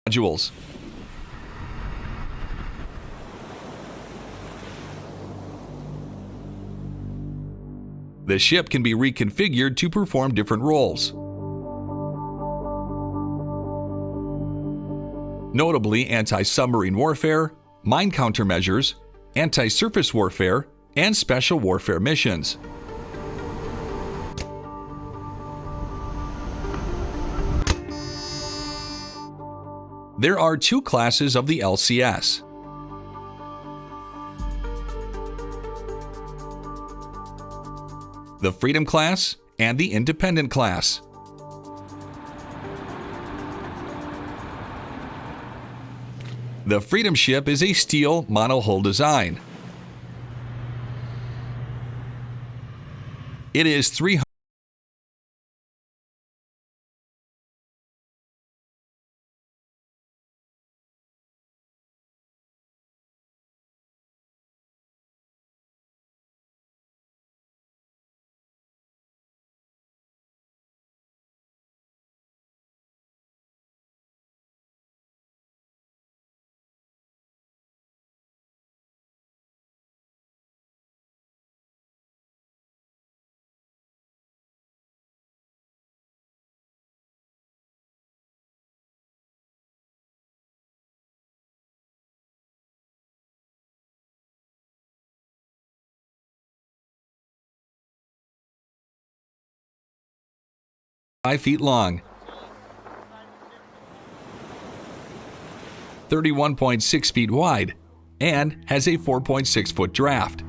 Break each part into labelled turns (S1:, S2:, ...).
S1: modules. The ship can be reconfigured to perform different roles. Notably anti-submarine warfare, mine countermeasures, anti-surface warfare, and special warfare missions. There are two classes of the LCS. The Freedom class and the Independent class. The Freedom ship is a steel monohull design. It is 300 5 feet long, 31.6 feet wide, and has a 4.6 foot draft.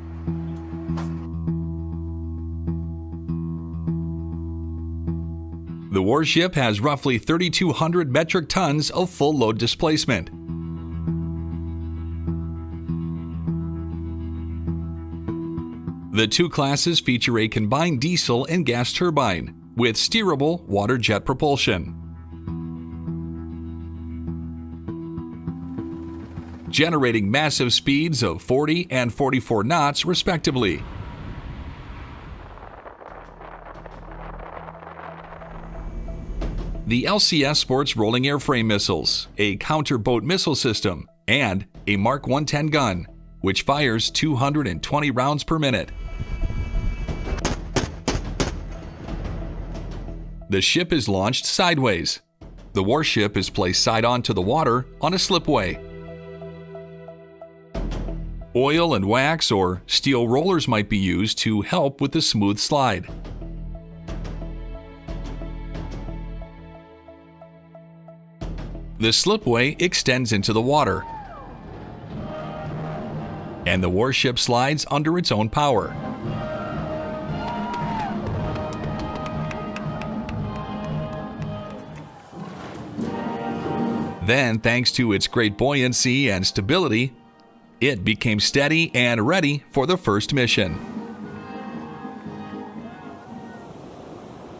S1: The warship has roughly 3,200 metric tons of full load displacement. The two classes feature a combined diesel and gas turbine with steerable water jet propulsion. Generating massive speeds of 40 and 44 knots respectively. The LCS sports rolling airframe missiles, a counter-boat missile system, and a Mark 110 gun, which fires 220 rounds per minute. The ship is launched sideways. The warship is placed side-on to the water on a slipway. Oil and wax or steel rollers might be used to help with the smooth slide. The slipway extends into the water, and the warship slides under its own power. Then, thanks to its great buoyancy and stability, it became steady and ready for the first mission.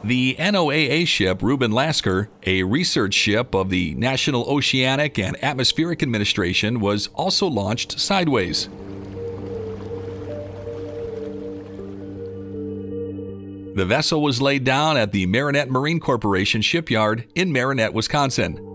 S1: The NOAA ship Reuben Lasker, a research ship of the National Oceanic and Atmospheric Administration, was also launched sideways. The vessel was laid down at the Marinette Marine Corporation shipyard in Marinette, Wisconsin.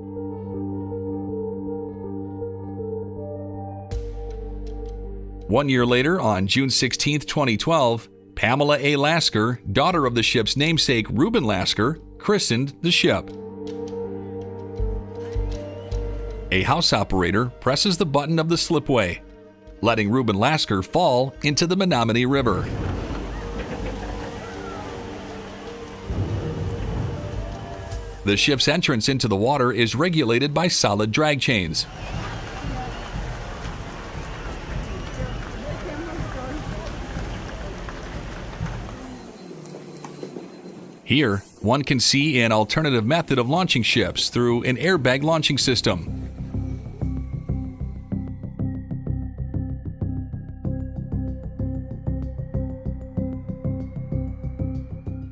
S1: One year later, on June 16, 2012, Pamela A. Lasker, daughter of the ship's namesake Reuben Lasker, christened the ship. A house operator presses the button of the slipway, letting Reuben Lasker fall into the Menominee River. The ship's entrance into the water is regulated by solid drag chains. Here, one can see an alternative method of launching ships through an airbag launching system.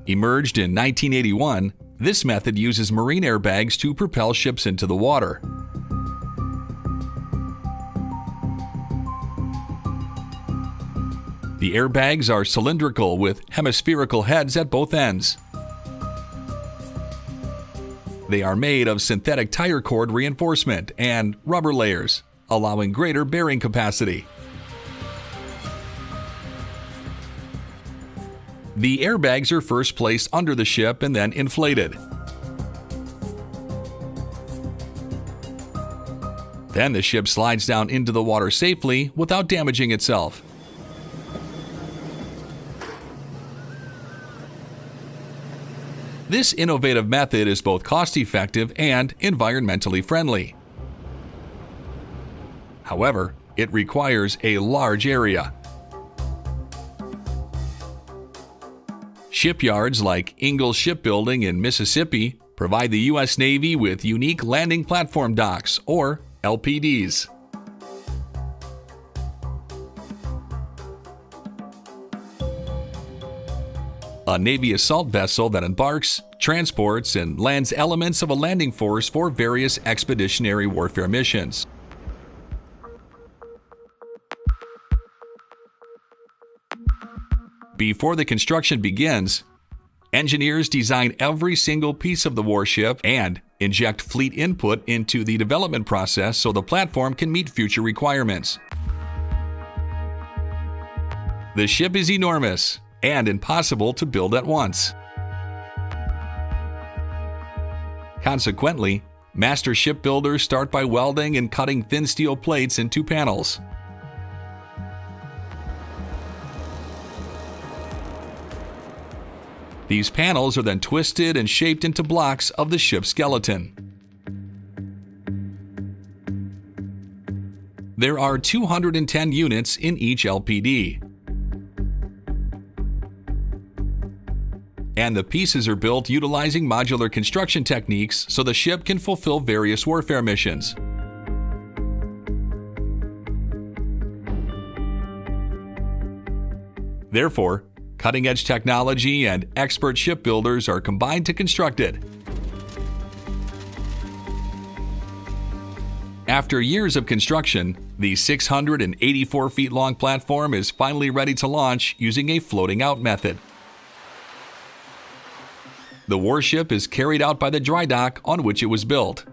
S1: Emerged in 1981, this method uses marine airbags to propel ships into the water. The airbags are cylindrical with hemispherical heads at both ends. They are made of synthetic tire cord reinforcement and rubber layers, allowing greater bearing capacity. The airbags are first placed under the ship and then inflated. Then the ship slides down into the water safely without damaging itself. This innovative method is both cost-effective and environmentally friendly. However, it requires a large area. Shipyards like Ingalls Shipbuilding in Mississippi provide the U.S. Navy with unique landing platform docks, or LPDs. A Navy assault vessel that embarks, transports, and lands elements of a landing force for various expeditionary warfare missions. Before the construction begins, engineers design every single piece of the warship and inject fleet input into the development process so the platform can meet future requirements. The ship is enormous and impossible to build at once. Consequently, master shipbuilders start by welding and cutting thin steel plates into panels. These panels are then twisted and shaped into blocks of the ship's skeleton. There are 210 units in each LPD. And the pieces are built utilizing modular construction techniques so the ship can fulfill various warfare missions. Therefore, cutting-edge technology and expert shipbuilders are combined to construct it. After years of construction, the 684 feet long platform is finally ready to launch using a floating-out method. The warship is carried out by the dry dock on which it was built.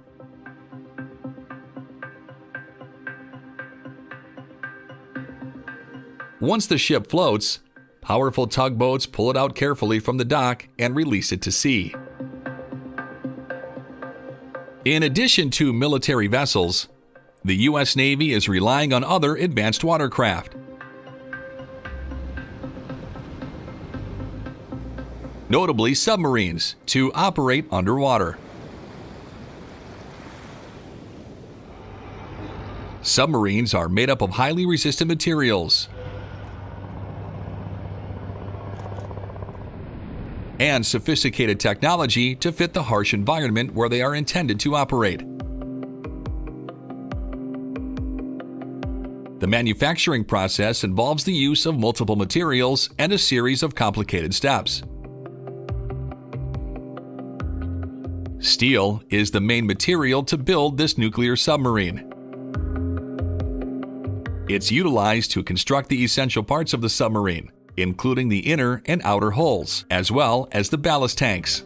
S1: Once the ship floats, powerful tugboats pull it out carefully from the dock and release it to sea. In addition to military vessels, the U.S. Navy is relying on other advanced watercraft. Notably submarines, to operate underwater. Submarines are made up of highly resistant materials and sophisticated technology to fit the harsh environment where they are intended to operate. The manufacturing process involves the use of multiple materials and a series of complicated steps. Steel is the main material to build this nuclear submarine. It's utilized to construct the essential parts of the submarine, including the inner and outer hulls, as well as the ballast tanks.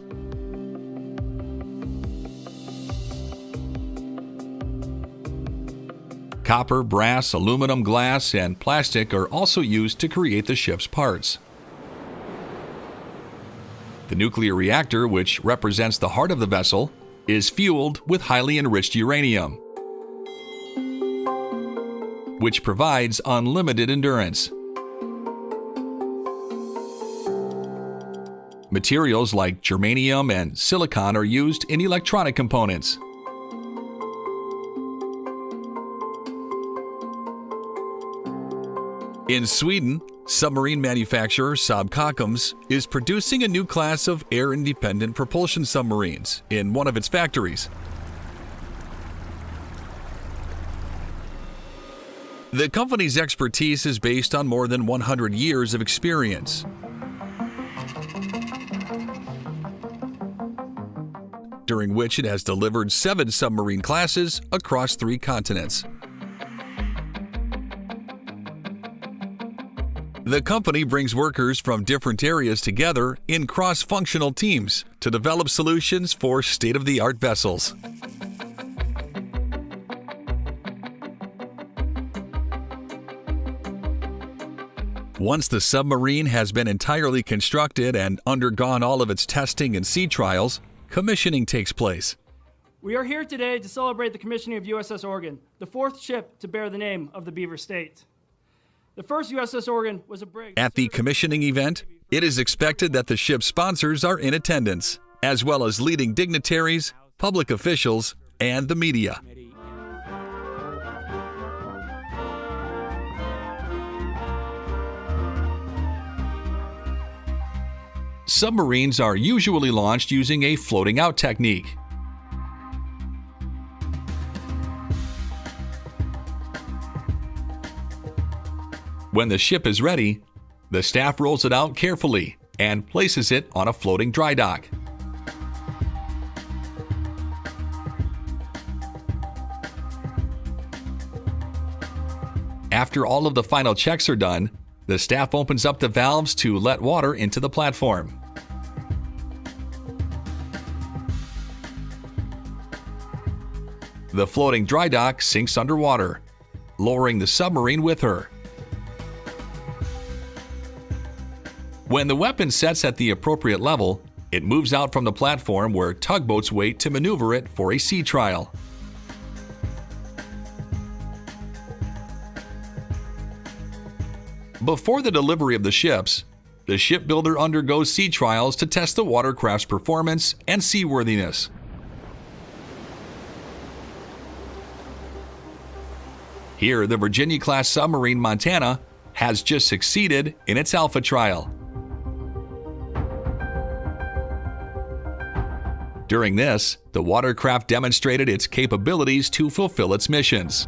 S1: Copper, brass, aluminum, glass, and plastic are also used to create the ship's parts. The nuclear reactor, which represents the heart of the vessel, is fueled with highly enriched uranium, which provides unlimited endurance. Materials like germanium and silicon are used in electronic components. In Sweden, submarine manufacturer Saab Kockums is producing a new class of air-independent propulsion submarines in one of its factories. The company's expertise is based on more than 100 years of experience. During which it has delivered 7 submarine classes across 3 continents. The company brings workers from different areas together in cross-functional teams to develop solutions for state-of-the-art vessels. Once the submarine has been entirely constructed and undergone all of its testing and sea trials, commissioning takes place.
S2: We are here today to celebrate the commissioning of USS Oregon, the fourth ship to bear the name of the Beaver State. The first USS Oregon was a brig.
S1: At the commissioning event, it is expected that the ship's sponsors are in attendance, as well as leading dignitaries, public officials, and the media. Submarines are usually launched using a floating out technique. When the ship is ready, the staff rolls it out carefully and places it on a floating dry dock. After all of the final checks are done, the staff opens up the valves to let water into the platform. The floating dry dock sinks underwater, lowering the submarine with her. When the weapon sets at the appropriate level, it moves out from the platform where tugboats wait to maneuver it for a sea trial. Before the delivery of the ships, the shipbuilder undergoes sea trials to test the watercraft's performance and seaworthiness. Here, the Virginia-class submarine Montana has just succeeded in its alpha trial. During this, the watercraft demonstrated its capabilities to fulfill its missions.